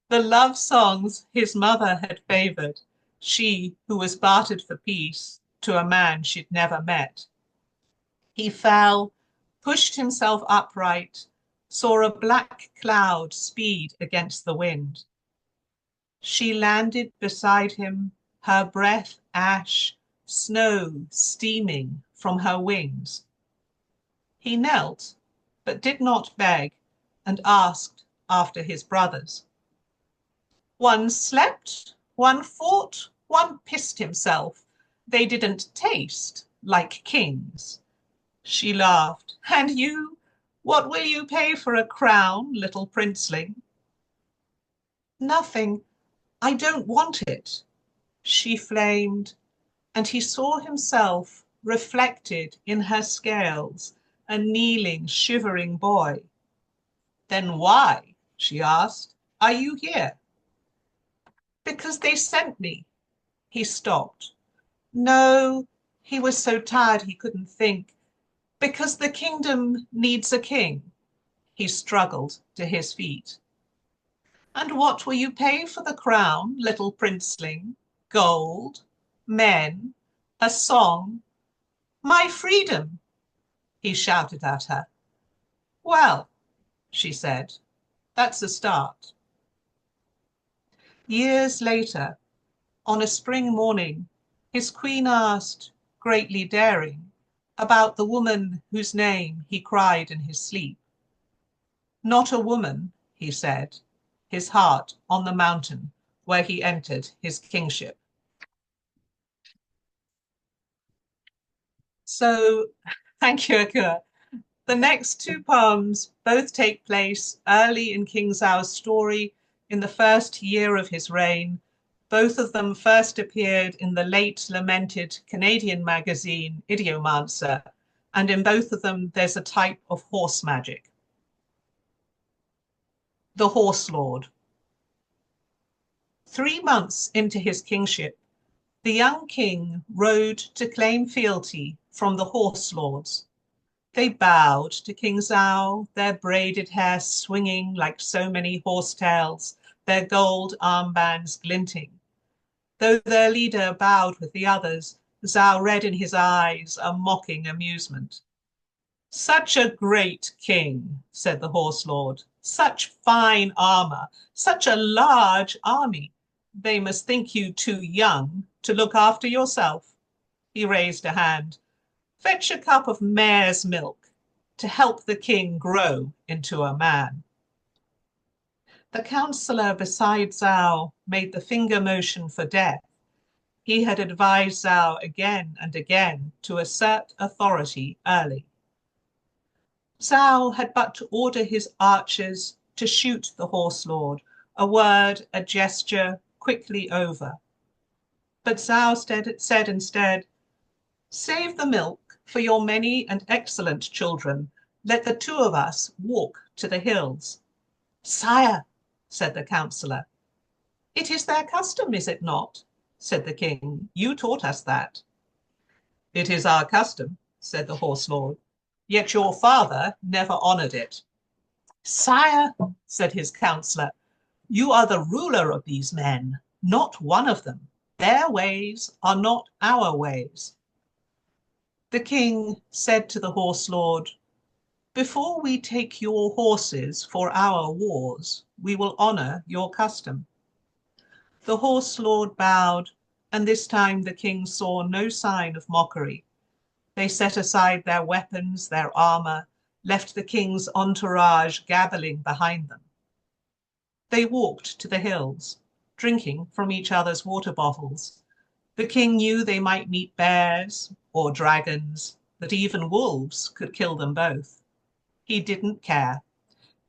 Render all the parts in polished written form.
The love songs his mother had favoured, she who was bartered for peace to a man she'd never met. He fell, pushed himself upright, saw a black cloud speed against the wind. She landed beside him, her breath ash, snow steaming from her wings. He knelt, but did not beg, and asked after his brothers. One slept, one fought, one pissed himself. They didn't taste like kings. She laughed. And you? What will you pay for a crown, little princeling? Nothing. I don't want it. She flamed, and he saw himself reflected in her scales, a kneeling, shivering boy. Then why, she asked, are you here? Because they sent me. He stopped. No, he was so tired he couldn't think. Because the kingdom needs a king. He struggled to his feet. And what will you pay for the crown, little princeling? Gold, men, a song, my freedom, he shouted at her. Well, she said, that's a start. Years later, on a spring morning, his queen asked, greatly daring, about the woman whose name he cried in his sleep. Not a woman, he said, his heart on the mountain where he entered his kingship. So, thank you, Akua. The next two poems both take place early in King Zhao's story in the first year of his reign. Both of them first appeared in the late lamented Canadian magazine Idiomancer, and in both of them there's a type of horse magic. The Horse Lord. 3 months into his kingship, the young king rode to claim fealty from the horse lords. They bowed to King Zhao, their braided hair swinging like so many horsetails, their gold armbands glinting. Though their leader bowed with the others, Zhao read in his eyes a mocking amusement. Such a great king, said the horse lord, such fine armor, such a large army. They must think you too young to look after yourself. He raised a hand. Fetch a cup of mare's milk to help the king grow into a man. The counsellor beside Zhao made the finger motion for death. He had advised Zhao again and again to assert authority early. Zhao had but to order his archers to shoot the horse lord, a word, a gesture, quickly over. But Zhao said instead, save the milk for your many and excellent children. Let the two of us walk to the hills. Sire, said the counsellor. It is their custom, is it not? Said the king. You taught us that. It is our custom, said the horse lord. Yet your father never honoured it. Sire, said his counsellor, you are the ruler of these men, not one of them. Their ways are not our ways. The king said to the horse lord, before we take your horses for our wars, we will honour your custom. The horse lord bowed, and this time the king saw no sign of mockery. They set aside their weapons, their armour, left the king's entourage gabbling behind them. They walked to the hills, drinking from each other's water bottles. The king knew they might meet bears or dragons, that even wolves could kill them both. He didn't care.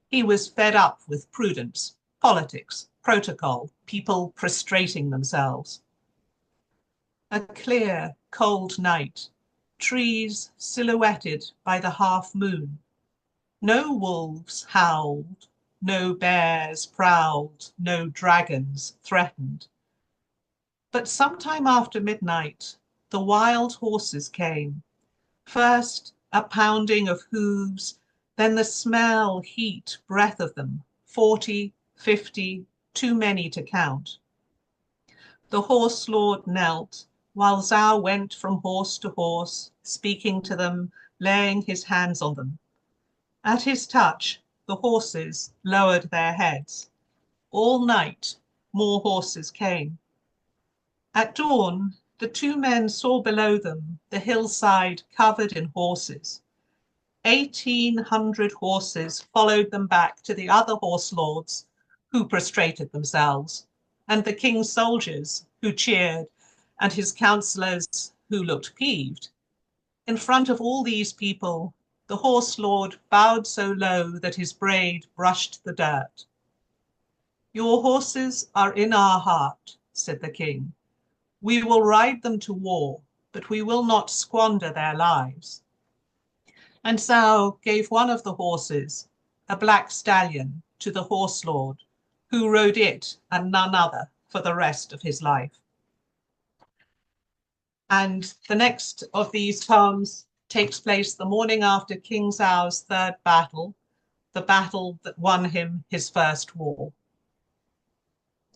He was fed up with prudence, politics, protocol, people prostrating themselves. A clear, cold night, trees silhouetted by the half moon. No wolves howled, no bears prowled, no dragons threatened. But sometime after midnight, the wild horses came. First, a pounding of hooves, then the smell, heat, breath of them, 40, 50, too many to count. The horse lord knelt, while Zhao went from horse to horse, speaking to them, laying his hands on them. At his touch, the horses lowered their heads. All night, more horses came. At dawn, the two men saw below them the hillside covered in horses. 1,800 horses followed them back to the other horse lords, who prostrated themselves, and the king's soldiers, who cheered, and his councillors, who looked peeved. In front of all these people, the horse lord bowed so low that his braid brushed the dirt. "Your horses are in our heart," said the king. "We will ride them to war, but we will not squander their lives." And Zhao gave one of the horses, a black stallion, to the horse lord, who rode it and none other for the rest of his life. And the next of these poems takes place the morning after King Zhao's third battle, the battle that won him his first war.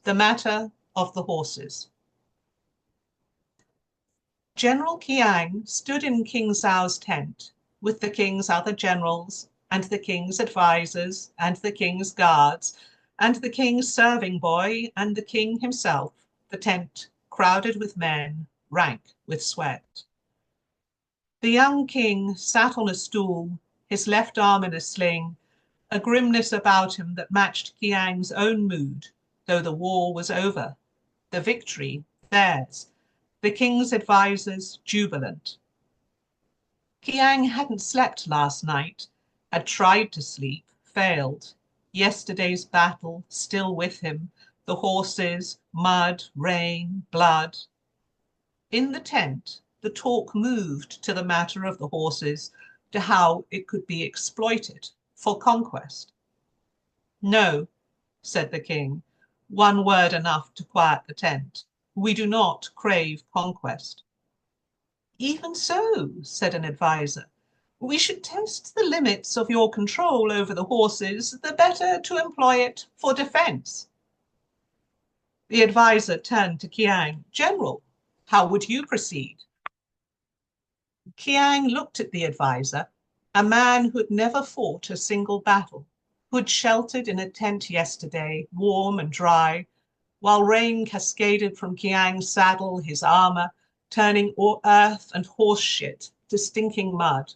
The Matter of the Horses. General Kaachx stood in King Zhao's tent with the king's other generals and the king's advisors and the king's guards and the king's serving boy and the king himself, the tent crowded with men, rank with sweat. The young king sat on a stool, his left arm in a sling, a grimness about him that matched Kaachx's own mood, though the war was over, the victory theirs, the king's advisors jubilant. Kaachx hadn't slept last night, had tried to sleep, failed. Yesterday's battle still with him, the horses, mud, rain, blood. In the tent, the talk moved to the matter of the horses, to how it could be exploited for conquest. "No," said the king, one word enough to quiet the tent. "We do not crave conquest." "Even so," said an advisor, "we should test the limits of your control over the horses, the better to employ it for defense." The advisor turned to Kaachx. "General, how would you proceed?" Kaachx looked at the advisor, a man who had never fought a single battle, who had sheltered in a tent yesterday, warm and dry, while rain cascaded from Kaachx's saddle, his armor, turning earth and horse shit to stinking mud.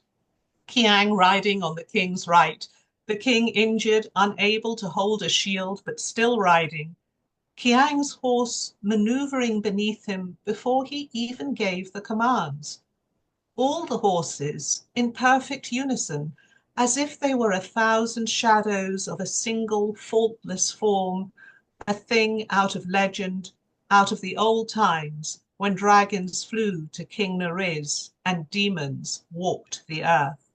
Kaachx riding on the king's right, the king injured, unable to hold a shield, but still riding. Kaachx's horse maneuvering beneath him before he even gave the commands. All the horses in perfect unison, as if they were 1,000 shadows of a single faultless form, a thing out of legend, out of the old times when dragons flew to King Nariz and demons walked the earth.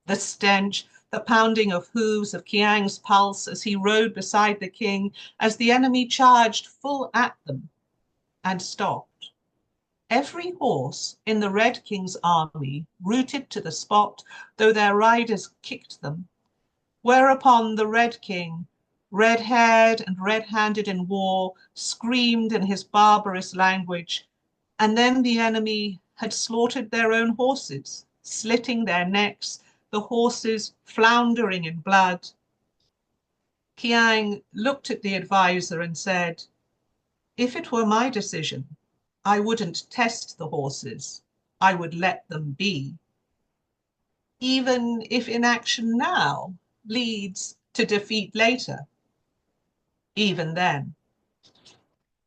The stench, the pounding of hooves of Kaachx's pulse as he rode beside the king, as the enemy charged full at them and stopped. Every horse in the Red King's army rooted to the spot, though their riders kicked them, whereupon the Red King, red-haired and red-handed in war, screamed in his barbarous language, and then the enemy had slaughtered their own horses, slitting their necks, the horses floundering in blood. Kaachx looked at the advisor and said, "If it were my decision, I wouldn't test the horses, I would let them be. Even if inaction now leads to defeat later, even then."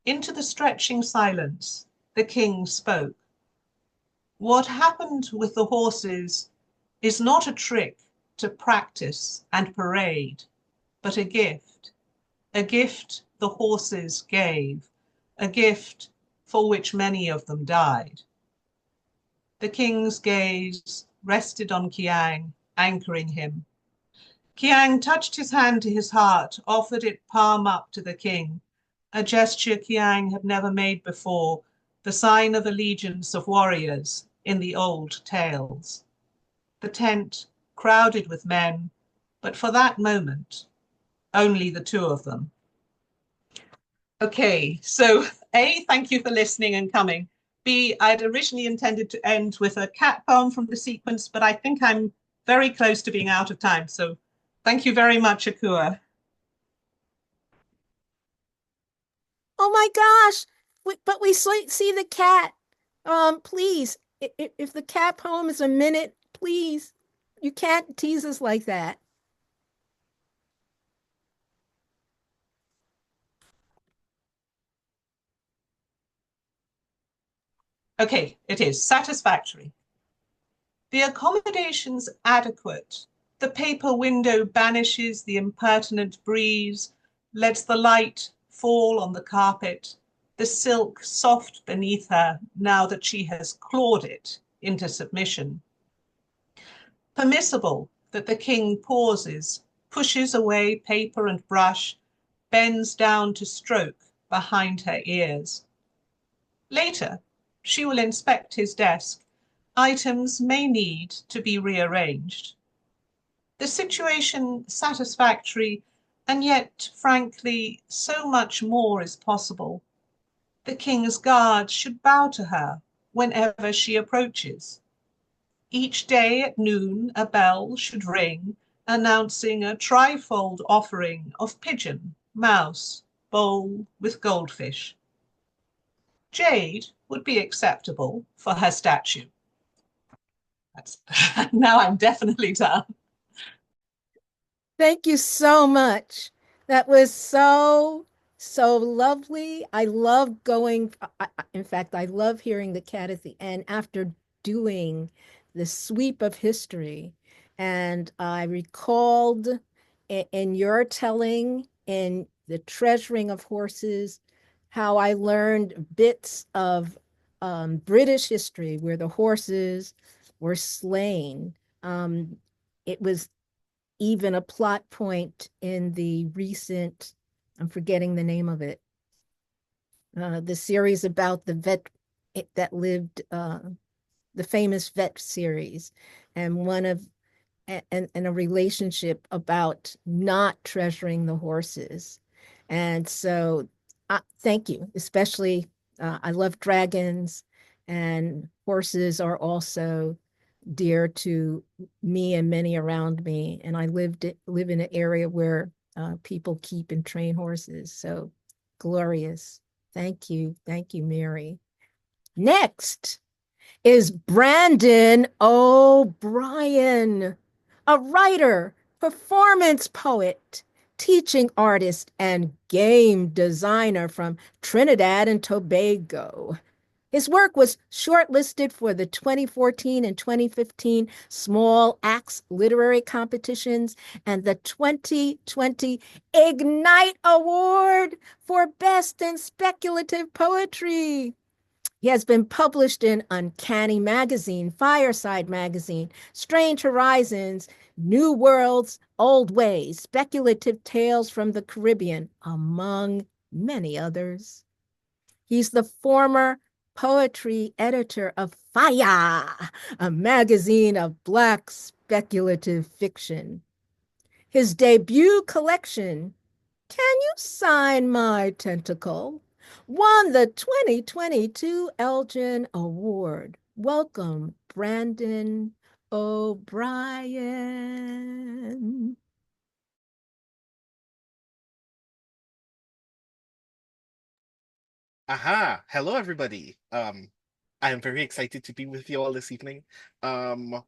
Into the stretching silence, the king spoke. "What happened with the horses is not a trick to practice and parade, but a gift the horses gave, a gift for which many of them died." The king's gaze rested on Kaachx, anchoring him. Kaachx touched his hand to his heart, offered it palm up to the king, a gesture Kaachx had never made before, the sign of allegiance of warriors in the old tales. The tent crowded with men, but for that moment, only the two of them. Okay, so A, thank you for listening and coming. B, I'd originally intended to end with a cat poem from the sequence, but I think I'm very close to being out of time. So thank you very much, Akua. Oh my gosh! But we see the cat. Please, if the cat poem is a minute, please, you can't tease us like that. Okay, it is satisfactory. The accommodation's adequate. The paper window banishes the impertinent breeze, lets the light fall on the carpet, the silk soft beneath her now that she has clawed it into submission. Permissible that the king pauses, pushes away paper and brush, bends down to stroke behind her ears. Later, she will inspect his desk. Items may need to be rearranged. The situation satisfactory, and yet, frankly, so much more is possible. The king's guards should bow to her whenever she approaches. Each day at noon a bell should ring, announcing a trifold offering of pigeon, mouse, bowl with goldfish. Jade would be acceptable for her statue. That's, now I'm definitely done. Thank you so much. That was so lovely. I love going. In fact, I love hearing the cat at the end after doing the sweep of history. And I recalled in your telling, in the treasuring of horses, how I learned bits of British history where the horses were slain. It was even a plot point in the recent, I'm forgetting the name of it, the series about the vet that lived, the famous vet series, and one of and a relationship about not treasuring the horses. And so, thank you, especially. I love dragons, and horses are also dear to me and many around me. And I live in an area where people keep and train horses. So glorious. Thank you, Mary. Next is Brandon O'Brien, a writer, performance poet, teaching artist, and game designer from Trinidad and Tobago. His work was shortlisted for the 2014 and 2015 Small Acts Literary Competitions and the 2020 Ignyte Award for Best in Speculative Poetry. He has been published in Uncanny Magazine, Fireside Magazine, Strange Horizons, New Worlds, Old Ways, Speculative Tales from the Caribbean, among many others. He's the former poetry editor of FIYAH, a magazine of Black speculative fiction. His debut collection, Can You Sign My Tentacle, won the 2022 Elgin Award. Welcome, Brandon O'Brien. Aha, hello everybody. I am very excited to be with you all this evening. Um,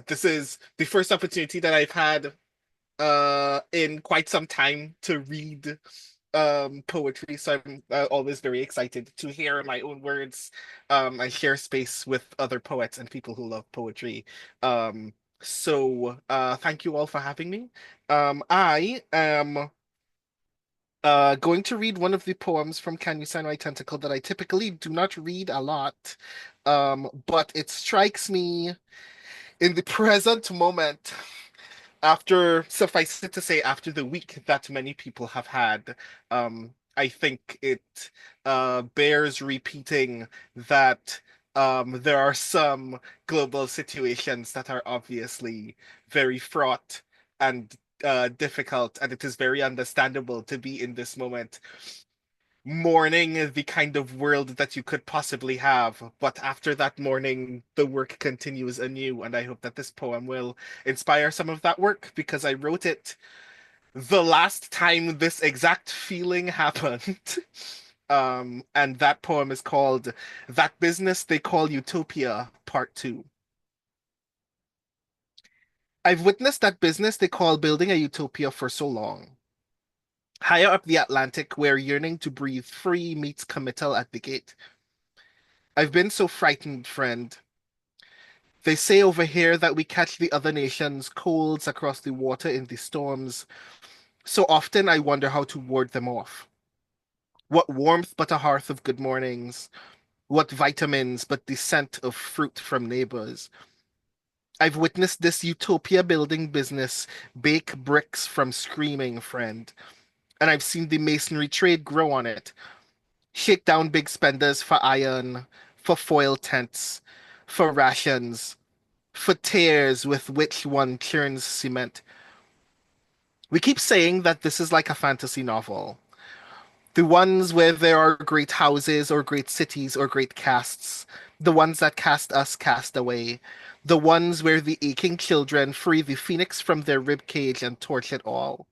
this is the first opportunity that I've had in quite some time to read poetry, so I'm always very excited to hear my own words. I share space with other poets and people who love poetry. Thank you all for having me. I am going to read one of the poems from Can You Sign My Tentacle that I typically do not read a lot, but it strikes me in the present moment, after, suffice it to say, after the week that many people have had. I think it bears repeating that there are some global situations that are obviously very fraught and difficult, and it is very understandable to be in this moment mourning the kind of world that you could possibly have. But after that mourning, the work continues anew, and I hope that this poem will inspire some of that work because I wrote it the last time this exact feeling happened. And that poem is called That Business They Call Utopia, Part 2. I've witnessed that business they call building a utopia for so long. Higher up the Atlantic, where yearning to breathe free meets committal at the gate. I've been so frightened, friend. They say over here that we catch the other nations' colds across the water in the storms. So often I wonder how to ward them off. What warmth but a hearth of good mornings? What vitamins but the scent of fruit from neighbors? I've witnessed this utopia building business bake bricks from screaming, friend. And I've seen the masonry trade grow on it. Shake down big spenders for iron, for foil tents, for rations, for tears with which one churns cement. We keep saying that this is like a fantasy novel. The ones where there are great houses or great cities or great casts. The ones that cast us cast away. The ones where the aching children free the phoenix from their rib cage and torch it all.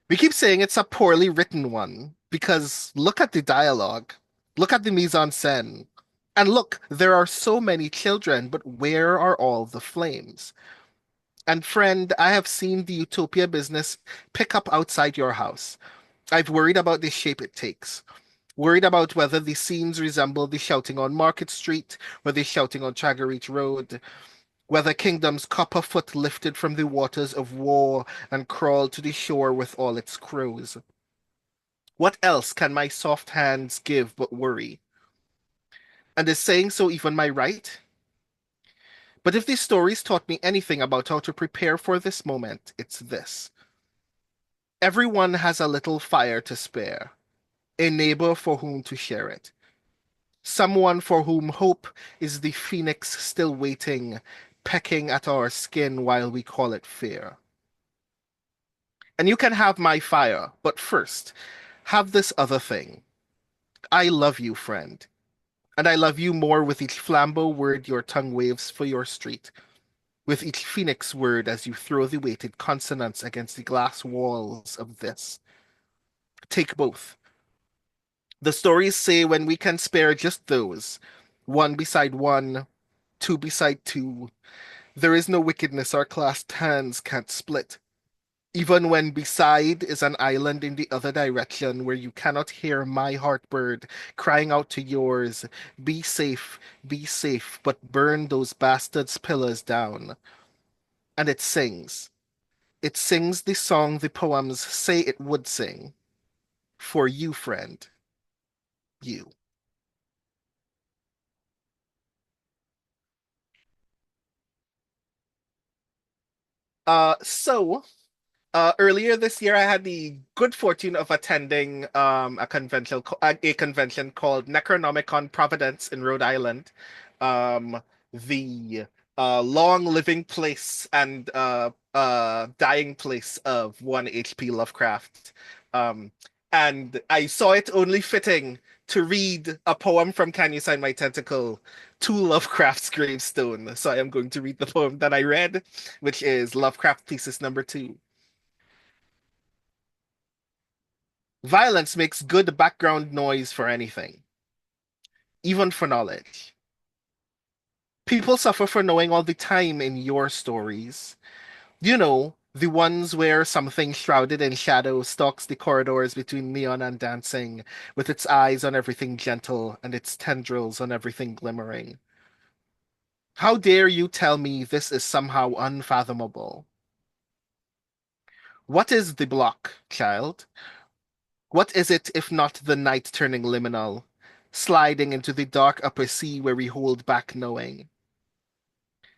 We keep saying it's a poorly written one because look at the dialogue. Look at the mise en scène. And look, there are so many children, but where are all the flames? And friend, I have seen the utopia business pick up outside your house. I've worried about the shape it takes. Worried about whether the scenes resemble the shouting on Market Street or the shouting on Chaggereach Road, whether kingdom's copper foot lifted from the waters of war and crawled to the shore with all its crows. What else can my soft hands give but worry? And is saying so even my right? But if these stories taught me anything about how to prepare for this moment, it's this. Everyone has a little fire to spare, a neighbor for whom to share it, someone for whom hope is the phoenix still waiting, pecking at our skin while we call it fear. And you can have my fire, but first, have this other thing. I love you, friend. And I love you more with each flambeau word your tongue waves for your street, with each phoenix word as you throw the weighted consonants against the glass walls of this. Take both. The stories say when we can spare just those, one beside one, two beside two, there is no wickedness our clasped hands can't split. Even when beside is an island in the other direction where you cannot hear my heartbird crying out to yours, be safe, but burn those bastards' pillars down. And it sings. It sings the song the poems say it would sing. For you, friend. You. So earlier this year, I had the good fortune of attending a convention called Necronomicon Providence in Rhode Island, the long living place and dying place of one H.P. Lovecraft. And I saw it only fitting to read a poem from Can You Sign My Tentacle to Lovecraft's gravestone. So I am going to read the poem that I read, which is Lovecraft Thesis number 2. Violence makes good background noise for anything, even for knowledge. People suffer for knowing all the time in your stories. You know, the ones where something shrouded in shadow stalks the corridors between neon and dancing, with its eyes on everything gentle and its tendrils on everything glimmering. How dare you tell me this is somehow unfathomable? What is the block, child? What is it if not the night turning liminal, sliding into the dark upper sea where we hold back knowing?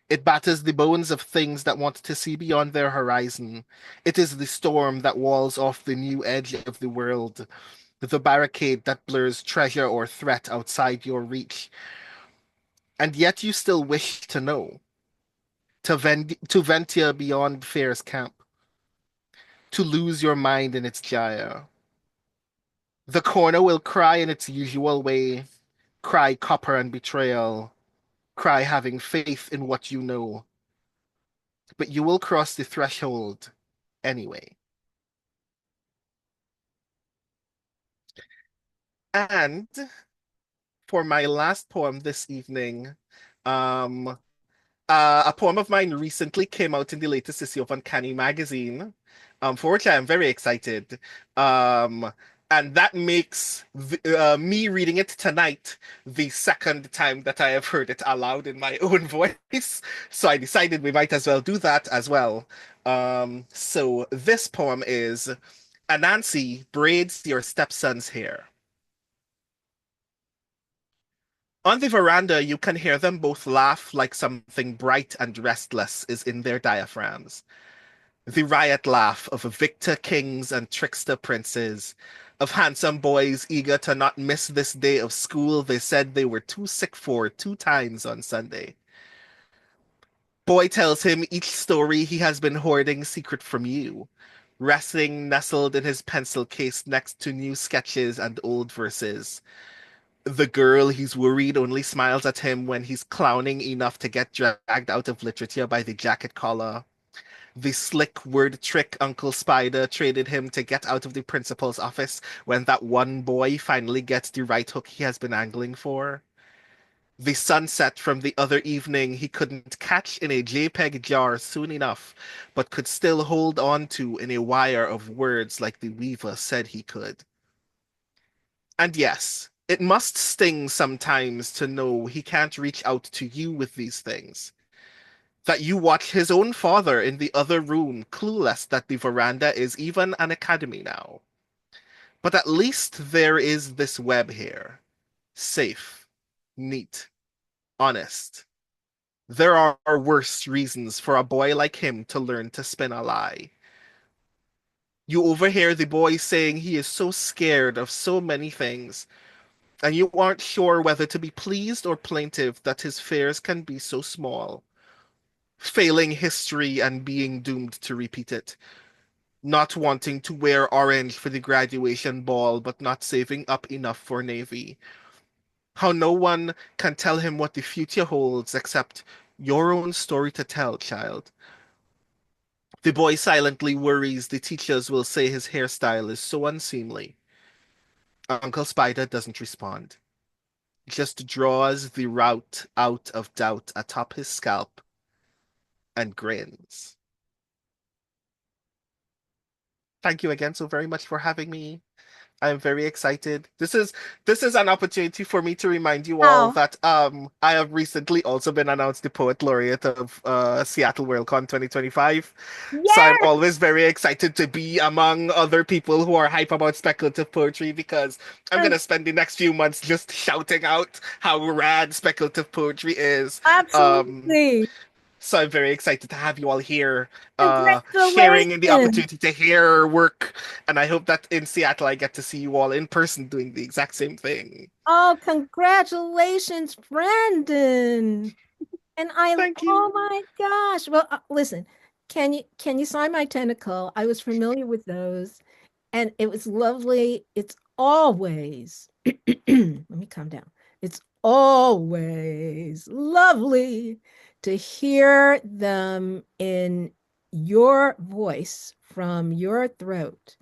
It batters the bones of things that want to see beyond their horizon. It is the storm that walls off the new edge of the world, the barricade that blurs treasure or threat outside your reach. And yet you still wish to know, to venture beyond fear's camp. to lose your mind in its gyre. The corner will cry in its usual way, cry copper and betrayal, cry having faith in what you know, but you will cross the threshold anyway. And for my last poem this evening, um, a poem of mine recently came out in the latest issue of Uncanny Magazine, for which I am very excited. Um, and that makes me reading it tonight the second time that I have heard it aloud in my own voice. So I decided we might as well do that as well. So this poem is Anansi braids your stepson's hair. On the veranda, you can hear them both laugh like something bright and restless is in their diaphragms. The riot laugh of victor kings and trickster princes, of handsome boys eager to not miss this day of school they said they were too sick for 2 times on Sunday. Boy tells him each story he has been hoarding secret from you, resting nestled in his pencil case next to new sketches and old verses. The girl he's worried only smiles at him when he's clowning enough to get dragged out of literature by the jacket collar. The slick word trick Uncle Spider traded him to get out of the principal's office when that one boy finally gets the right hook he has been angling for. The sunset from the other evening he couldn't catch in a JPEG jar soon enough, but could still hold on to in a wire of words like the weaver said he could. And yes, it must sting sometimes to know he can't reach out to you with these things. That you watch his own father in the other room, clueless that the veranda is even an academy now. But at least there is this web here. Safe, neat, honest. There are worse reasons for a boy like him to learn to spin a lie. You overhear the boy saying he is so scared of so many things, and you aren't sure whether to be pleased or plaintive that his fears can be so small. Failing history and being doomed to repeat it. Not wanting to wear orange for the graduation ball, but not saving up enough for Navy. How no one can tell him what the future holds except your own story to tell, child. The boy silently worries the teachers will say his hairstyle is so unseemly. Uncle Spider doesn't respond. Just draws the route out of doubt atop his scalp and grins. Thank you again so very much for having me. I'm very excited. This is an opportunity for me to remind you all Oh, that I have recently also been announced the Poet Laureate of Seattle Worldcon 2025. So I'm yes, always very excited to be among other people who are hype about speculative poetry because I'm um, gonna spend the next few months just shouting out how rad speculative poetry is. Um, absolutely. so I'm very excited to have you all here, sharing in the Congratulations. opportunity to hear work. And I hope that in Seattle I get to see you all in person doing the exact same thing. Oh, congratulations, Brandon. And Thank oh you. my gosh. Well, listen, can you sign my tentacle? I was familiar with those and it was lovely. It's always, let me calm down. It's always lovely to hear them in your voice from your throat.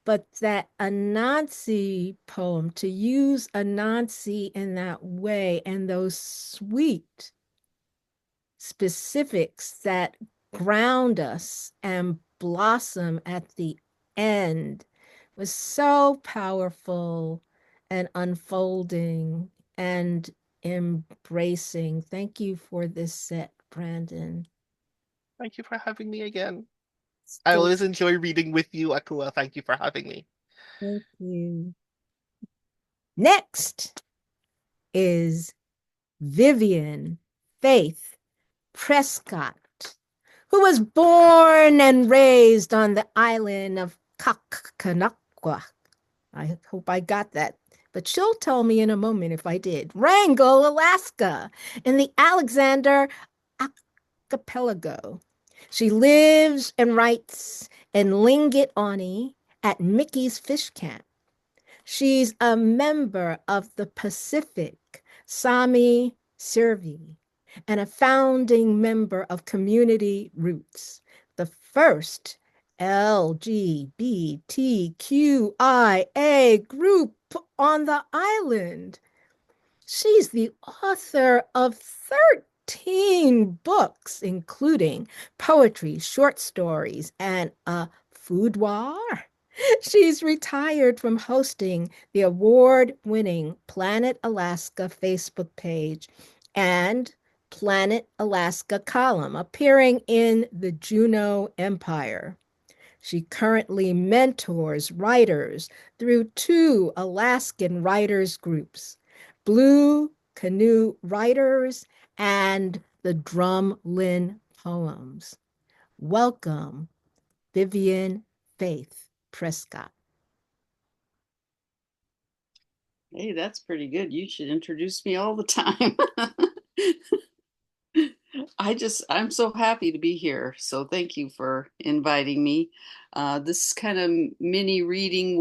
But that Anansi poem, to use Anansi in that way and those sweet specifics that ground us and blossom at the end was so powerful and unfolding and embracing. Thank you for this set, Brandon. Thank you for having me again. I Still, always enjoy reading with you, Akua. Thank you for having me. thank you. Next is Vivian Faith Prescott, who was born and raised on the island of Kaachx. I hope I got that. But she'll tell me in a moment if I did. Wrangell, Alaska, in the Alexander archipelago. She lives and writes and Lingit at Mickey's Fish Camp. She's a member of the Pacific Sami Sirvi and a founding member of Community Roots, the first LGBTQIA group on the island. She's the author of 13 books, including poetry, short stories, and a boudoir. She's retired from hosting the award-winning Planet Alaska Facebook page and Planet Alaska column appearing in the Juneau Empire. She currently mentors writers through two Alaskan writers groups, Blue Canoe Writers and the Drumlin Poems. Welcome, Vivian Faith Prescott. Hey, that's pretty good. You should introduce me all the time. I'm so happy to be here. So thank you for inviting me. This kind of mini reading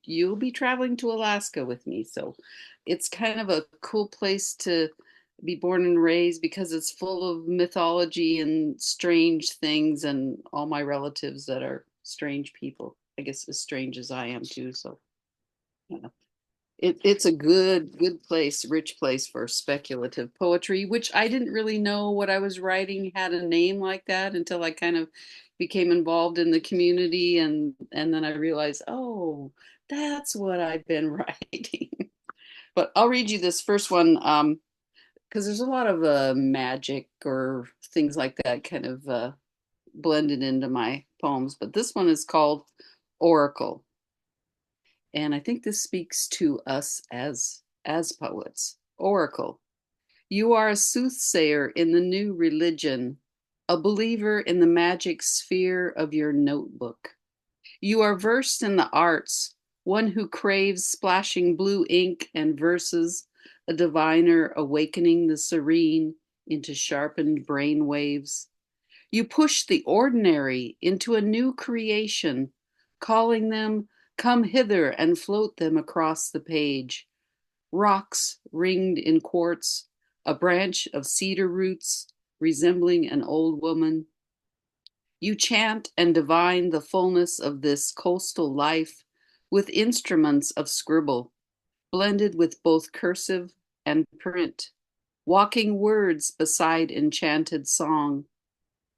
you'll be traveling to Alaska with me. So it's kind of a cool place to be born and raised because it's full of mythology and strange things and all my relatives that are strange people. I guess as strange as I am too. So yeah. It's a good place, rich place for speculative poetry, which I didn't really know what I was writing had a name like that until I kind of became involved in the community and then I realized, oh, that's what I've been writing. But I'll read you this first one because there's a lot of magic or things like that kind of blended into my poems. But this one is called Oracle. And I think this speaks to us as poets. Oracle, you are a soothsayer in the new religion, a believer in the magic sphere of your notebook. You are versed in the arts, one who craves splashing blue ink and verses, a diviner awakening the serene into sharpened brain waves. You push the ordinary into a new creation, calling them, come hither and float them across the page. Rocks ringed in quartz, a branch of cedar roots resembling an old woman. You chant and divine the fullness of this coastal life with instruments of scribble, blended with both cursive and print, walking words beside enchanted song.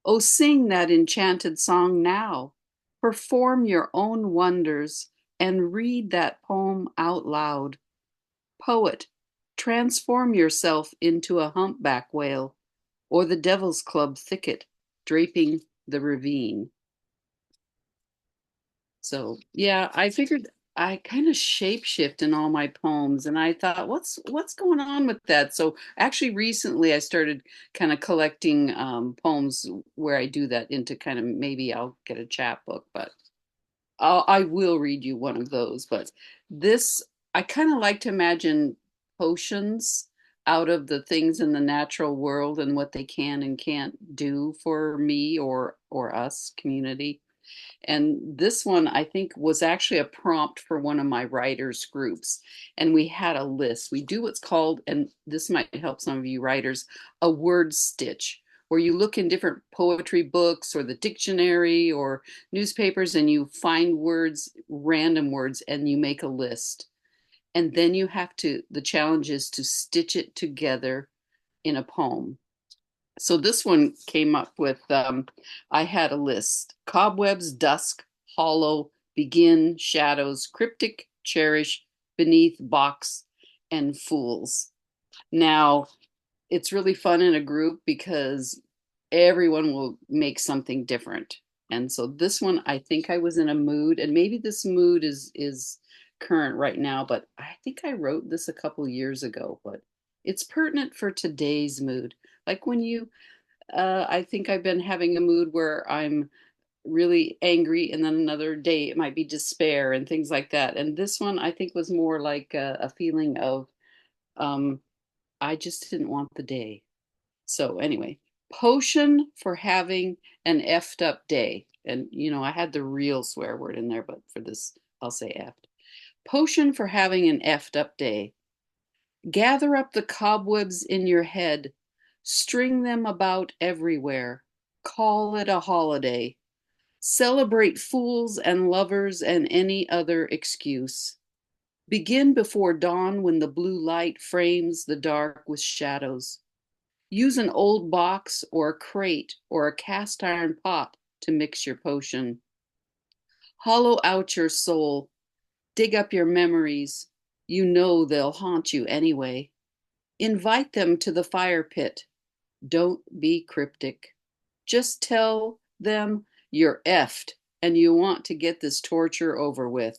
Oh, sing that enchanted song now. Perform your own wonders and read that poem out loud. Poet, transform yourself into a humpback whale or the Devil's Club thicket draping the ravine. So, yeah, I figured I kind of shapeshift in all my poems and I thought what's going on with that? So, actually recently I started kind of collecting poems where I do that into kind of maybe I'll get a chapbook, but I will read you one of those, but this I kind of like to imagine potions out of the things in the natural world and what they can and can't do for me or us community. And this one, I think, was actually a prompt for one of my writers' groups. And we had a list. We do what's called, and this might help some of you writers, a word stitch, where you look in different poetry books or the dictionary or newspapers and you find words, random words, and you make a list. And then the challenge is to stitch it together in a poem. So this one came up with, I had a list: cobwebs, dusk, hollow, begin, shadows, cryptic, cherish, beneath, box, and fools. Now, it's really fun in a group because everyone will make something different. And so this one, I think I was in a mood, and maybe this mood is current right now, but I think I wrote this a couple years ago, but it's pertinent for today's mood. Like when I think I've been having a mood where I'm really angry, and then another day it might be despair and things like that. And this one I think was more like a feeling of um, I just didn't want the day. So anyway, potion for having an effed up day. And, I had the real swear word in there, but for this, I'll say effed. Potion for having an effed up day. Gather up the cobwebs in your head, string them about everywhere. Call it a holiday. Celebrate fools and lovers and any other excuse. Begin before dawn when the blue light frames the dark with shadows. Use an old box or a crate or a cast iron pot to mix your potion. Hollow out your soul. Dig up your memories. You know they'll haunt you anyway. Invite them to the fire pit. Don't be cryptic. Just tell them you're effed and you want to get this torture over with.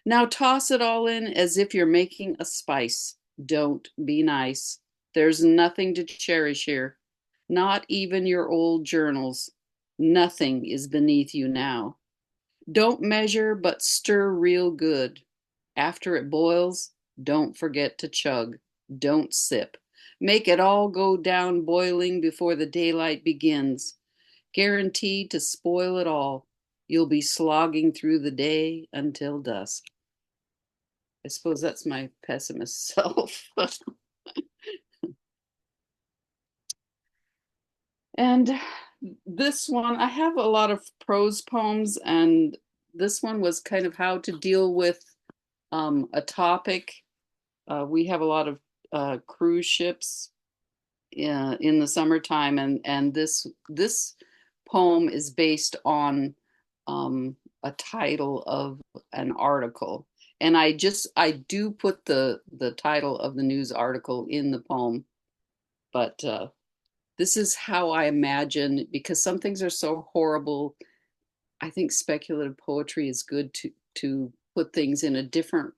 Now toss it all in as if you're making a spice. Don't be nice. There's nothing to cherish here. Not even your old journals. Nothing is beneath you now. Don't measure, but stir real good. After it boils, don't forget to chug. Don't sip. Make it all go down boiling before the daylight begins. Guaranteed to spoil it all. You'll be slogging through the day until dusk. I suppose that's my pessimist self. And this one, I have a lot of prose poems, and this one was kind of how to deal with a topic. We have a lot of cruise ships in the summertime, and this poem is based on a title of an article. And I do put the title of the news article in the poem, but this is how I imagine, because some things are so horrible. I think speculative poetry is good to put things in a different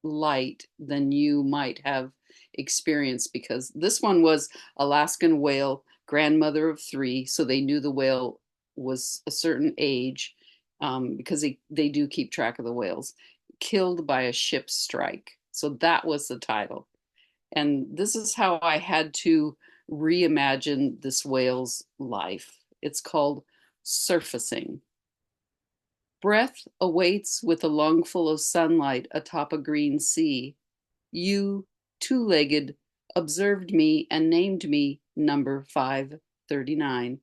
light than you might have experienced, because this one was Alaskan whale, grandmother of 3, so they knew the whale was a certain age, because they do keep track of the whales, killed by a ship strike. So that was the title. And this is how I had to reimagine this whale's life. It's called Surfacing. Breath awaits with a lungful of sunlight atop a green sea. You, two-legged, observed me and named me number 539.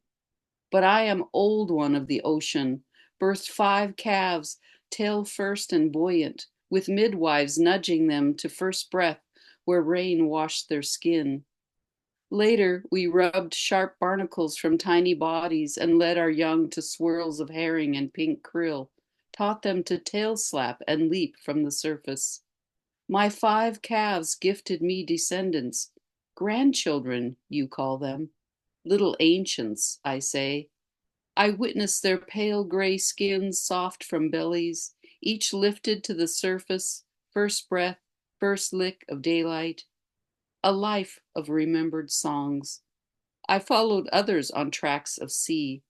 But I am old one of the ocean, birthed 5 calves, tail first and buoyant, with midwives nudging them to first breath where rain washed their skin. Later, we rubbed sharp barnacles from tiny bodies and led our young to swirls of herring and pink krill, taught them to tail slap and leap from the surface. My 5 calves gifted me descendants, grandchildren, you call them, little ancients, I say. I witnessed their pale gray skins soft from bellies, each lifted to the surface, first breath, first lick of daylight. A life of remembered songs. I followed others on tracks of sea,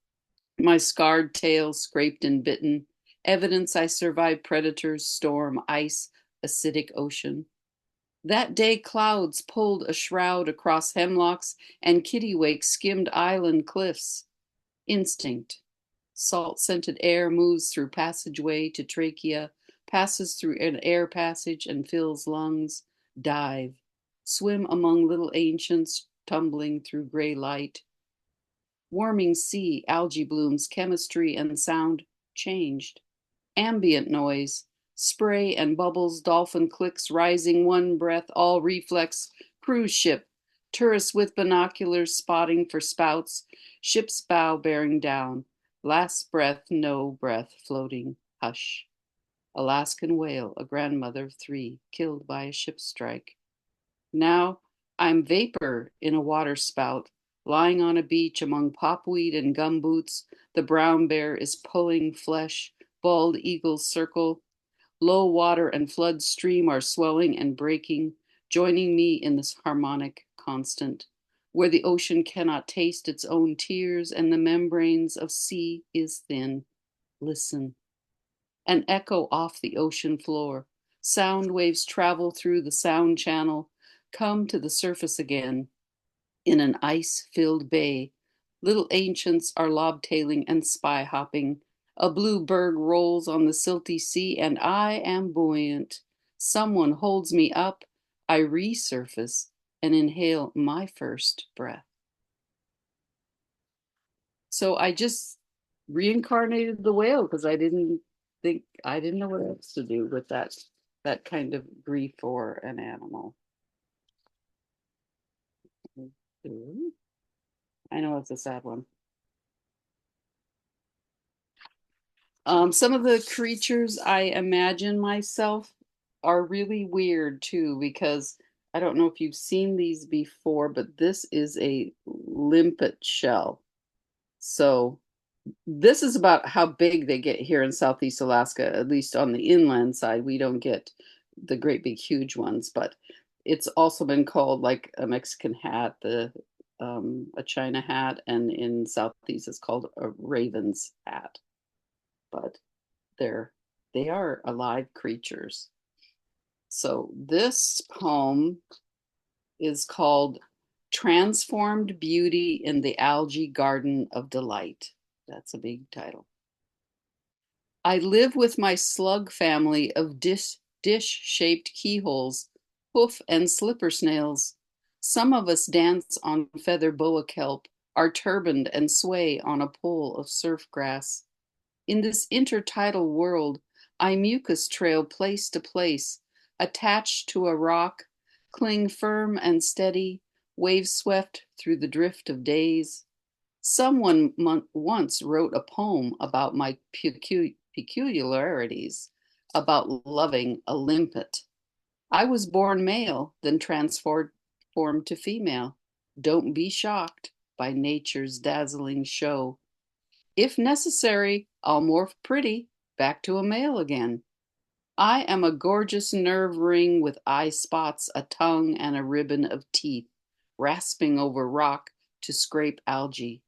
my scarred tail scraped and bitten, evidence I survived predators, storm, ice, acidic ocean. That day clouds pulled a shroud across hemlocks and kittiwake skimmed island cliffs. Instinct. Salt-scented air moves through passageway to trachea, passes through an air passage and fills lungs. Dive. Swim among little ancients tumbling through gray light. Warming sea, algae blooms, chemistry and sound changed. Ambient noise, spray and bubbles, dolphin clicks, rising one breath, all reflex, cruise ship, tourists with binoculars spotting for spouts, ship's bow bearing down, last breath, no breath, floating, hush. Alaskan whale, a grandmother of 3, killed by a ship strike. Now I'm vapor in a water spout, lying on a beach among popweed and gumboots. The brown bear is pulling flesh, bald eagles circle. Low water and flood stream are swelling and breaking, joining me in this harmonic constant, where the ocean cannot taste its own tears and the membranes of sea is thin. Listen. An echo off the ocean floor. Sound waves travel through the sound channel, come to the surface again. In an ice-filled bay, Little ancients are lobtailing and spy hopping. A blue berg rolls on the silty sea, and I am buoyant. Someone holds me up. I resurface and inhale my first breath. So I just reincarnated the whale because I didn't know what else to do with that kind of grief for an animal. I know it's a sad one. Some of the creatures I imagine myself are really weird too, because I don't know if you've seen these before, but this is a limpet shell. So this is about how big they get here in Southeast Alaska, at least on the inland side. We don't get the great big huge ones, but it's also been called like a Mexican hat, a China hat, and in Southeast it's called a raven's hat. But they are alive creatures. So this poem is called Transformed Beauty in the Algae Garden of Delight. That's a big title. I live with my slug family of dish-shaped keyholes, hoof and slipper snails. Some of us dance on feather boa kelp, are turbaned and sway on a pole of surf grass. In this intertidal world, I mucus trail place to place, attached to a rock, cling firm and steady, wave swept through the drift of days. Someone once wrote a poem about my peculiarities, about loving a limpet. I was born male, then transformed to female. Don't be shocked by nature's dazzling show. If necessary, I'll morph pretty back to a male again. I am a gorgeous nerve ring with eye spots, a tongue, and a ribbon of teeth, rasping over rock to scrape algae.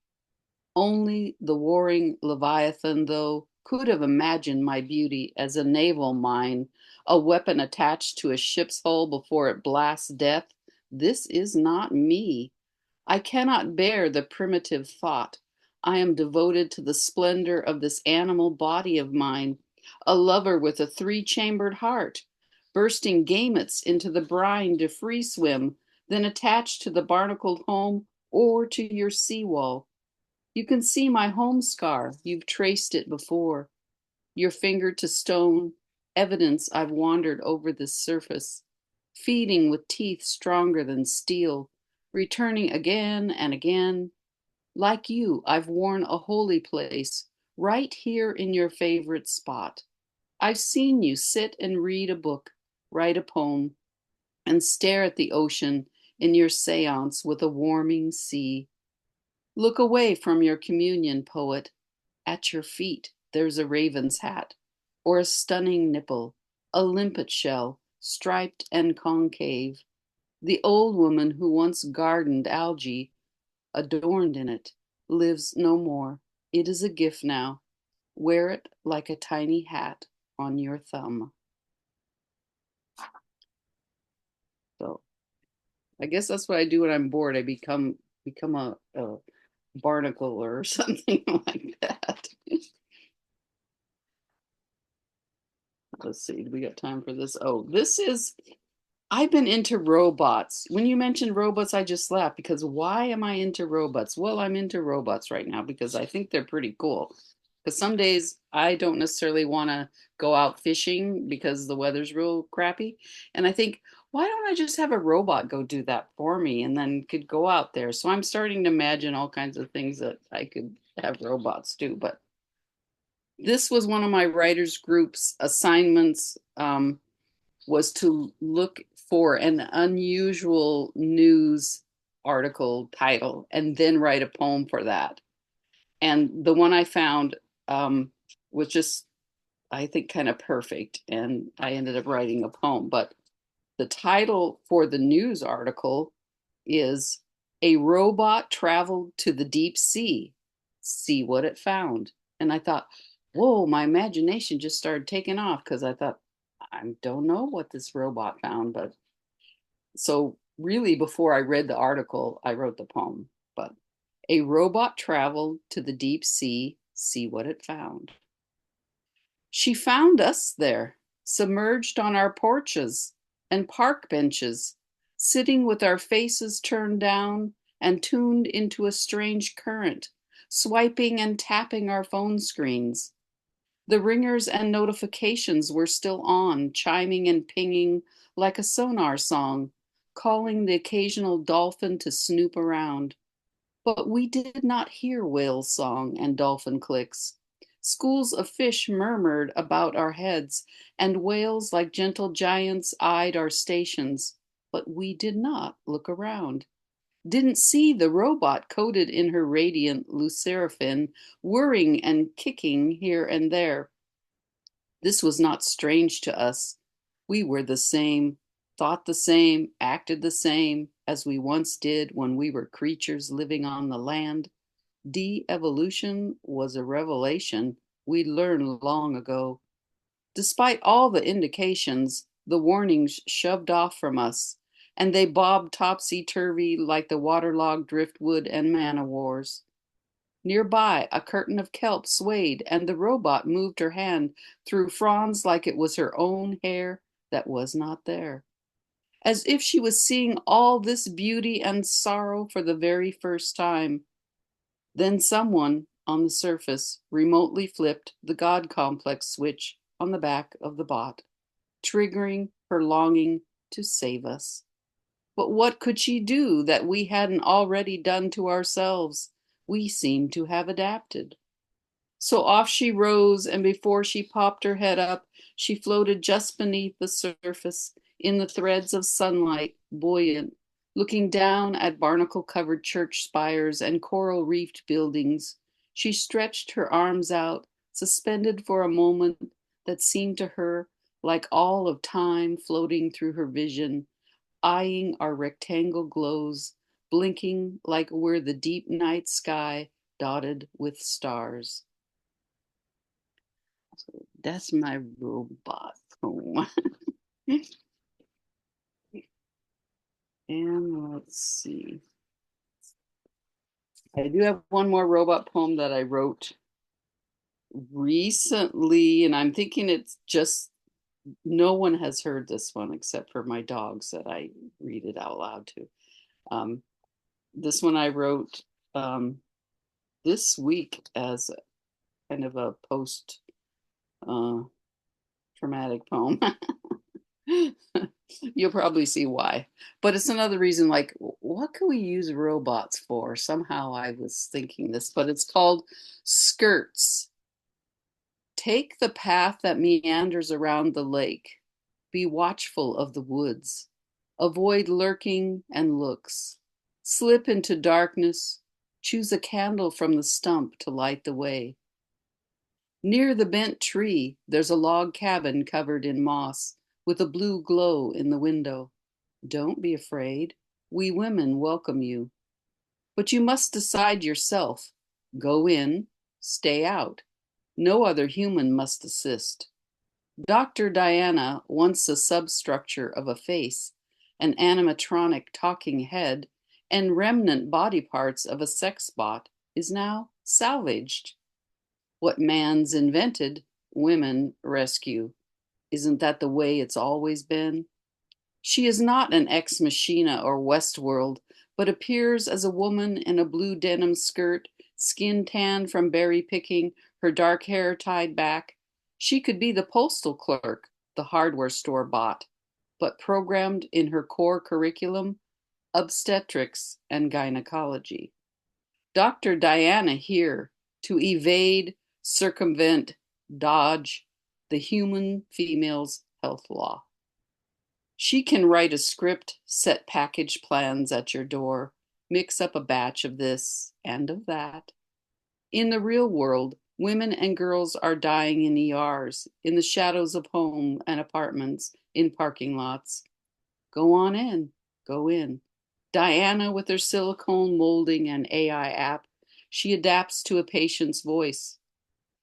Only the warring Leviathan, though, could have imagined my beauty as a naval mine, a weapon attached to a ship's hull before it blasts death. This is not me. I cannot bear the primitive thought. I am devoted to the splendor of this animal body of mine, a lover with a three-chambered heart, bursting gametes into the brine to free swim, then attached to the barnacled home or to your seawall. You can see my home scar. You've traced it before. Your finger to stone, evidence I've wandered over this surface, feeding with teeth stronger than steel, returning again and again. Like you, I've worn a holy place, right here in your favorite spot. I've seen you sit and read a book, write a poem, and stare at the ocean in your seance with a warming sea. Look away from your communion, poet. At your feet, there's a raven's hat, or a stunning nipple, a limpet shell, striped and concave. The old woman who once gardened algae, adorned in it, lives no more. It is a gift now. Wear it like a tiny hat on your thumb. So I guess that's what I do when I'm bored. I become a barnacle or something like that. Let's see, do we got time for this? Oh, I've been into robots. When you mentioned robots, I just laughed because why am I into robots? Well, I'm into robots right now because I think they're pretty cool. Because some days I don't necessarily want to go out fishing because the weather's real crappy. And I think, why don't I just have a robot go do that for me and then could go out there? So I'm starting to imagine all kinds of things that I could have robots do. But this was one of my writers group's assignments, was to look for an unusual news article title and then write a poem for that. And the one I found was just, I think, kind of perfect. And I ended up writing a poem. But the title for the news article is A Robot Traveled to the Deep Sea. See what it found. And I thought, whoa, my imagination just started taking off because I thought, I don't know what this robot found. But so really before I read the article, I wrote the poem. But A robot traveled to the deep sea, see what it found. She found us there, submerged on our porches and park benches, sitting with our faces turned down and tuned into a strange current, swiping and tapping our phone screens. The ringers and notifications were still on, chiming and pinging like a sonar song, calling the occasional dolphin to snoop around. But we did not hear whale song and dolphin clicks. Schools of fish murmured about our heads, and whales like gentle giants eyed our stations. But we did not look around. Didn't see the robot coated in her radiant lucifin, whirring and kicking here and there. This was not strange to us. We were the same, thought the same, acted the same as we once did when we were creatures living on the land. De-evolution was a revelation we learned long ago. Despite all the indications, the warnings shoved off from us, and they bobbed topsy-turvy like the waterlogged driftwood and man-o'-wars. Nearby, a curtain of kelp swayed, and the robot moved her hand through fronds like it was her own hair that was not there, as if she was seeing all this beauty and sorrow for the very first time. Then someone, on the surface, remotely flipped the God complex switch on the back of the bot, triggering her longing to save us. But what could she do that we hadn't already done to ourselves? We seemed to have adapted. So off she rose, and before she popped her head up, she floated just beneath the surface in the threads of sunlight, buoyant, looking down at barnacle-covered church spires and coral-reefed buildings. She stretched her arms out, suspended for a moment that seemed to her like all of time floating through her vision, eyeing our rectangle glows, blinking like we're the deep night sky dotted with stars. So that's my robot poem. And let's see. I do have one more robot poem that I wrote recently, and I'm thinking it's just no one has heard this one except for my dogs that I read it out loud to. This one I wrote this week as kind of a post traumatic poem. You'll probably see why. But it's another reason, like, what can we use robots for? Somehow I was thinking this, but it's called Skirts. Take the path that meanders around the lake. Be watchful of the woods. Avoid lurking and looks. Slip into darkness. Choose a candle from the stump to light the way. Near the bent tree, there's a log cabin covered in moss with a blue glow in the window. Don't be afraid. We women welcome you. But you must decide yourself. Go in, stay out. No other human must assist. Dr. Diana, once a substructure of a face, an animatronic talking head, and remnant body parts of a sex bot, is now salvaged. What man's invented, women rescue. Isn't that the way it's always been? She is not an ex machina or Westworld, but appears as a woman in a blue denim skirt, skin tan from berry picking, her dark hair tied back. She could be the postal clerk, the hardware store bot, but programmed in her core curriculum, obstetrics and gynecology. Dr. Diana here to evade, circumvent, dodge the human female's health law. She can write a script, set package plans at your door, mix up a batch of this and of that. In the real world, women and girls are dying in ERs, in the shadows of home and apartments, in parking lots. Go on in, go in. Diana with her silicone molding and AI app, she adapts to a patient's voice,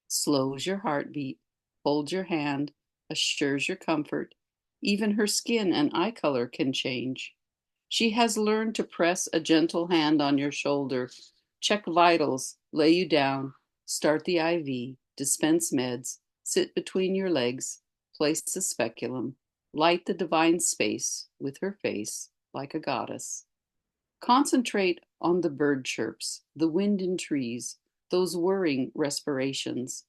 slows your heartbeat, holds your hand, assures your comfort. Even her skin and eye color can change. She has learned to press a gentle hand on your shoulder, check vitals, lay you down, start the IV, dispense meds, sit between your legs, place the speculum, light the divine space with her face like a goddess. Concentrate on the bird chirps, the wind in trees, those whirring respirations.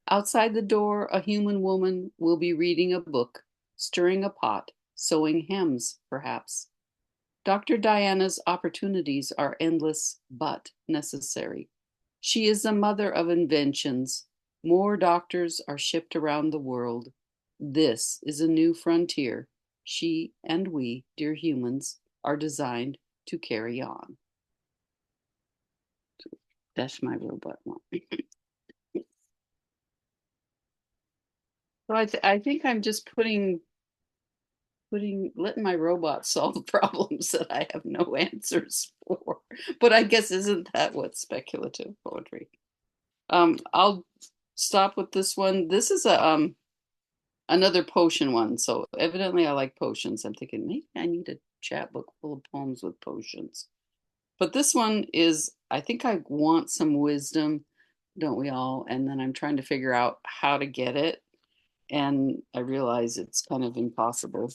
Outside the door, a human woman will be reading a book, stirring a pot, sewing hems, perhaps. Dr. Diana's opportunities are endless but necessary. She is the mother of inventions. More doctors are shipped around the world. This is a new frontier. She and we, dear humans, are designed to carry on. That's my robot one. So I think I'm just letting my robot solve problems that I have no answers for. But I guess isn't that what speculative poetry? I'll stop with this one. This is a another potion one. So evidently I like potions. I'm thinking maybe I need a chapbook full of poems with potions. But this one is, I think I want some wisdom, don't we all? And then I'm trying to figure out how to get it. And I realize it's kind of impossible.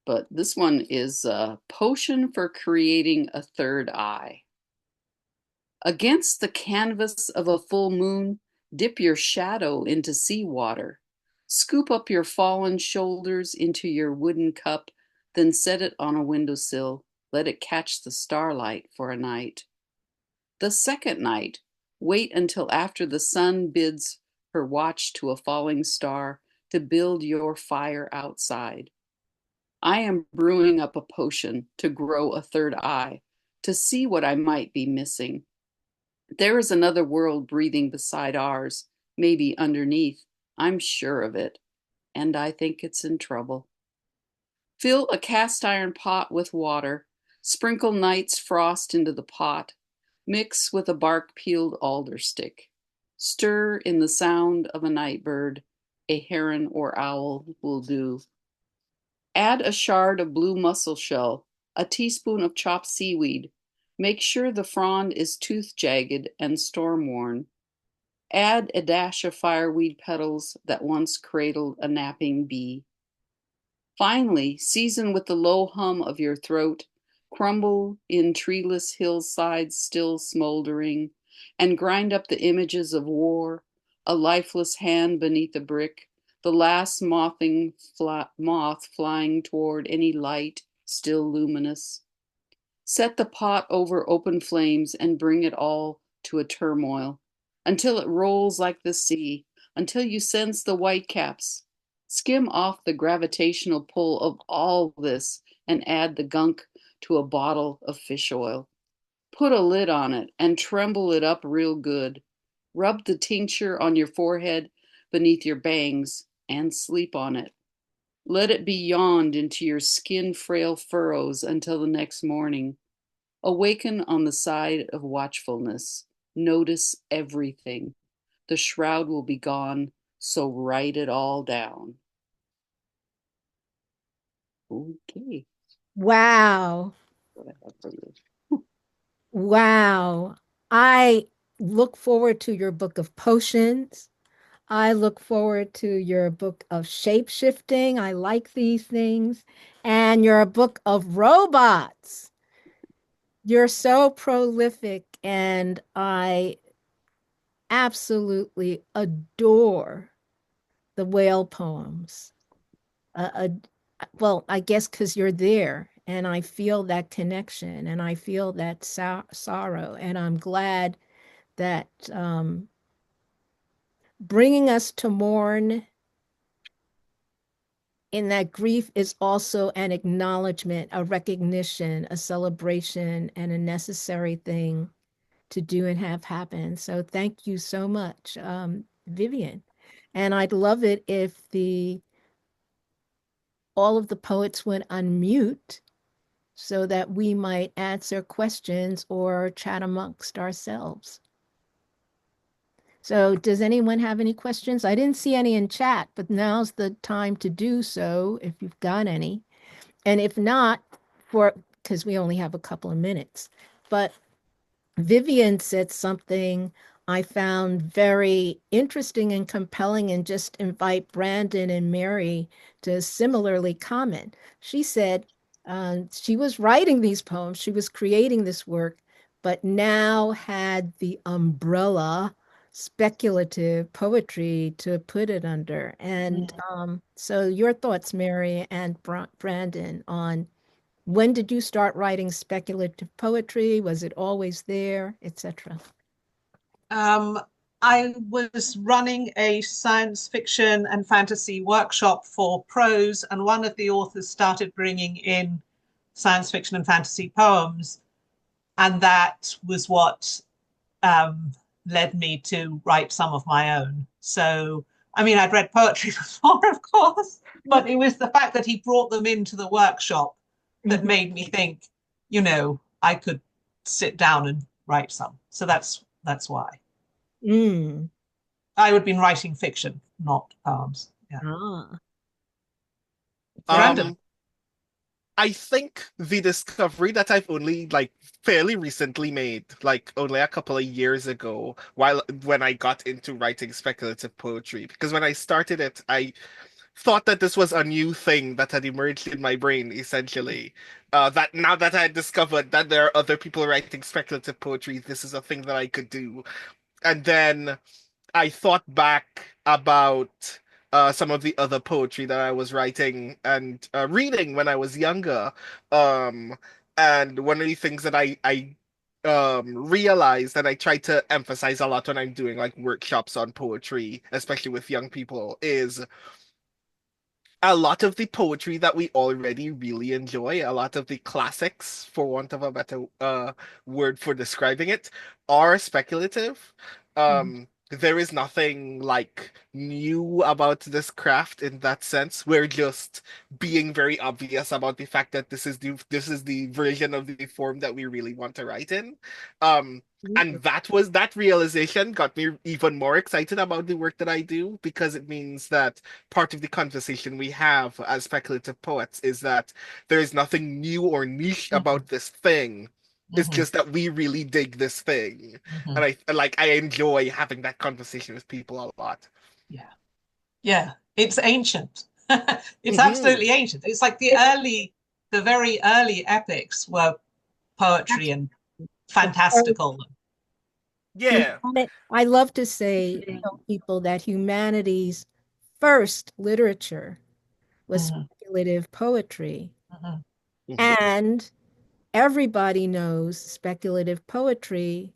But this one is a potion for creating a third eye. Against the canvas of a full moon, dip your shadow into seawater. Scoop up your fallen shoulders into your wooden cup, then set it on a windowsill. Let it catch the starlight for a night. The second night, wait until after the sun bids her watch to a falling star to build your fire outside. I am brewing up a potion to grow a third eye, to see what I might be missing. There is another world breathing beside ours, maybe underneath. I'm sure of it, and I think it's in trouble. Fill a cast iron pot with water. Sprinkle night's frost into the pot. Mix with a bark-peeled alder stick. Stir in the sound of a night bird. A heron or owl will do. Add a shard of blue mussel shell, a teaspoon of chopped seaweed. Make sure the frond is tooth-jagged and storm-worn. Add a dash of fireweed petals that once cradled a napping bee. Finally, season with the low hum of your throat, crumble in treeless hillsides still smoldering, and grind up the images of war, a lifeless hand beneath a brick, the last moth flying toward any light still luminous. Set the pot over open flames and bring it all to a turmoil, until it rolls like the sea, until you sense the whitecaps. Skim off the gravitational pull of all this and add the gunk to a bottle of fish oil. Put a lid on it and tremble it up real good. Rub the tincture on your forehead beneath your bangs and sleep on it. Let it be yawned into your skin-frail furrows until the next morning. Awaken on the side of watchfulness. Notice everything. The shroud will be gone, so write it all down. Okay. Wow. What I have for you. Wow. I look forward to your book of potions. I look forward to your book of shape shifting. I like these things. And your book of robots. You're so prolific, and I absolutely adore the whale poems. Well, I guess because you're there, and I feel that connection, and I feel that sorrow, and I'm glad that bringing us to mourn in that grief is also an acknowledgement, a recognition, a celebration, and a necessary thing to do and have happen. So thank you so much, Vivian. And I'd love it if all of the poets went on mute so that we might answer questions or chat amongst ourselves. So does anyone have any questions? I didn't see any in chat, but now's the time to do so if you've got any. And if not, because we only have a couple of minutes, but Vivian said something I found very interesting and compelling, and just invite Brandon and Mary to similarly comment. She said she was writing these poems, she was creating this work, but now had the umbrella speculative poetry to put it under. And Mm. so, your thoughts, Mary and Brandon, on when did you start writing speculative poetry? Was it always there, etc.? Um, I was running a science fiction and fantasy workshop for prose, and one of the authors started bringing in science fiction and fantasy poems, and that was what um, led me to write some of my own. So, I mean, I'd read poetry before, of course, but it was the fact that he brought them into the workshop that Mhm. made me think, I could sit down and write some. So that's why. Mm. I would have been writing fiction, not poems. Yeah. Ah. Brandon. Um, I think the discovery that I've only like fairly recently made, like only a couple of years ago, while when I got into writing speculative poetry, because when I started it, I thought that this was a new thing that had emerged in my brain, essentially. That now that I had discovered that there are other people writing speculative poetry, this is a thing that I could do. And then I thought back about some of the other poetry that I was writing and reading when I was younger. Um, and one of the things that I realized and I try to emphasize a lot when I'm doing like workshops on poetry, especially with young people, is a lot of the poetry that we already really enjoy, a lot of the classics, for want of a better word for describing it, are speculative. Mhm. There is nothing like new about this craft in that sense. We're just being very obvious about the fact that this is the version of the form that we really want to write in. Um, and that realization got me even more excited about the work that I do because it means that part of the conversation we have as speculative poets is that there is nothing new or niche Mm-hmm, about this thing. It's mm-hmm, just that we really dig this thing. mm-hmm. And I enjoy having that conversation with people a lot. Yeah. Yeah. It's ancient. It's Hmm. absolutely ancient. It's like the very early epics were poetry and Oh, fantastical. Yeah. I love to tell people that humanity's first literature was Mm-hmm, speculative poetry. mm-hmm, Hmm. And everybody knows speculative poetry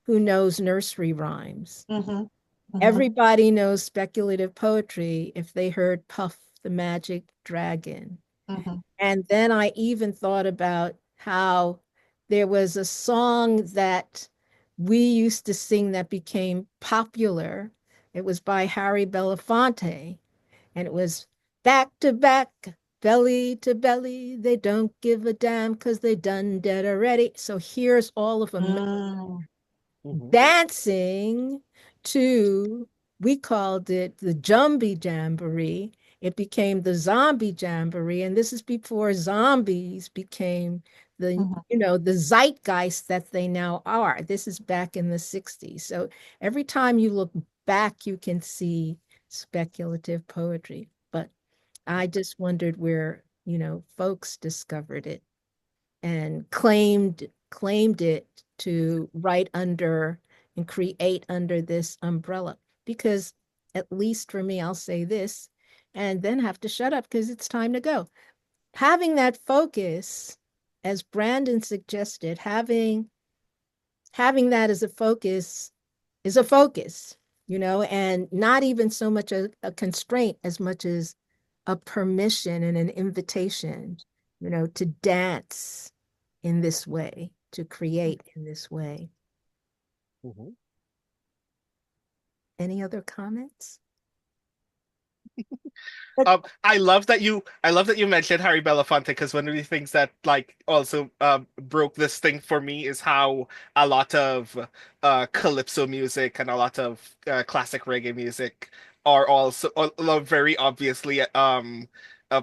who knows nursery rhymes. mm-hmm, mm-hmm, Everybody knows speculative poetry if they heard Puff the Magic Dragon. mm-hmm, And then I even thought about how there was a song that we used to sing that became popular. It was by Harry Belafonte, and it was back to back, belly to belly. They don't give a damn because they done dead already. So here's all of them mm, Hmm. dancing to, we called it the Jumbie Jamboree. It became the Zombie Jamboree, and this is before zombies became mm-hmm, the zeitgeist that they now are. This is back in the 60s. So every time you look back, you can see speculative poetry. But I just wondered where, folks discovered it and claimed it to write under and create under this umbrella. Because at least for me, I'll say this and then have to shut up because it's time to go. Having that focus, as Brandon suggested, having that as a focus is a focus, and not even so much a constraint as much as a permission and an invitation, to dance in this way, to create in this way. Hmm. Any other comments? I love that you mentioned Harry Belafonte because one of the things that like also broke this thing for me is how a lot of calypso music and a lot of classic reggae music are also very obviously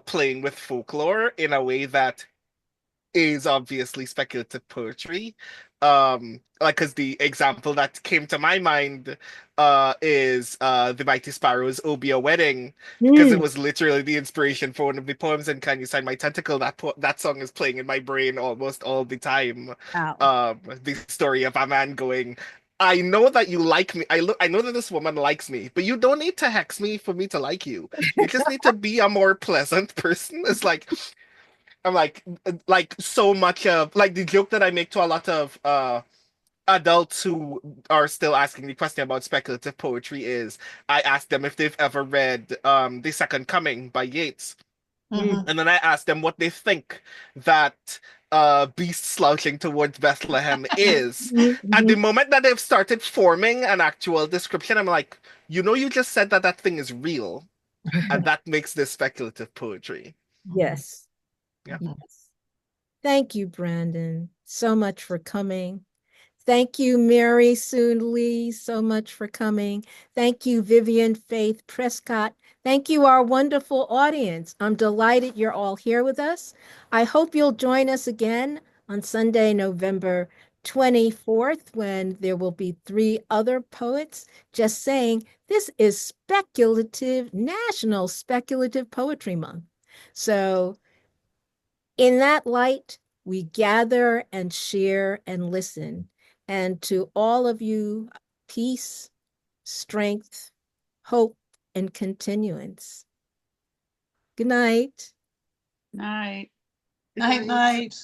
playing with folklore in a way that is obviously speculative poetry. Like, because the example that came to my mind is the Mighty Sparrow's Obia Wedding, because it was literally the inspiration for one of the poems in Can You Sign My Tentacle. That song is playing in my brain almost all the time. Wow. The story of a man going, I know that you like me. I know that this woman likes me, but you don't need to hex me for me to like you. You just need to be a more pleasant person. It's like I'm like so much of like the joke that I make to a lot of adults who are still asking the question about speculative poetry is I ask them if they've ever read The Second Coming by Yeats. Mhm. And then I ask them what they think that beast slouching towards Bethlehem is. At the moment that they've started forming an actual description, I'm like, you know, you just said that that thing is real, and that makes this speculative poetry. Yes. Yeah. Yes. Thank you, Brandon, so much for coming. Thank you, Mary Soon Lee, so much for coming. Thank you, Vivian Faith Prescott. Thank you, our wonderful audience. I'm delighted you're all here with us. I hope you'll join us again on Sunday, November 24th, when there will be 3 other poets. Just saying, this is National Speculative Poetry Month. So in that light, we gather and share and listen. And to all of you, peace, strength, hope, and continuance. Good night. Night. Night, night.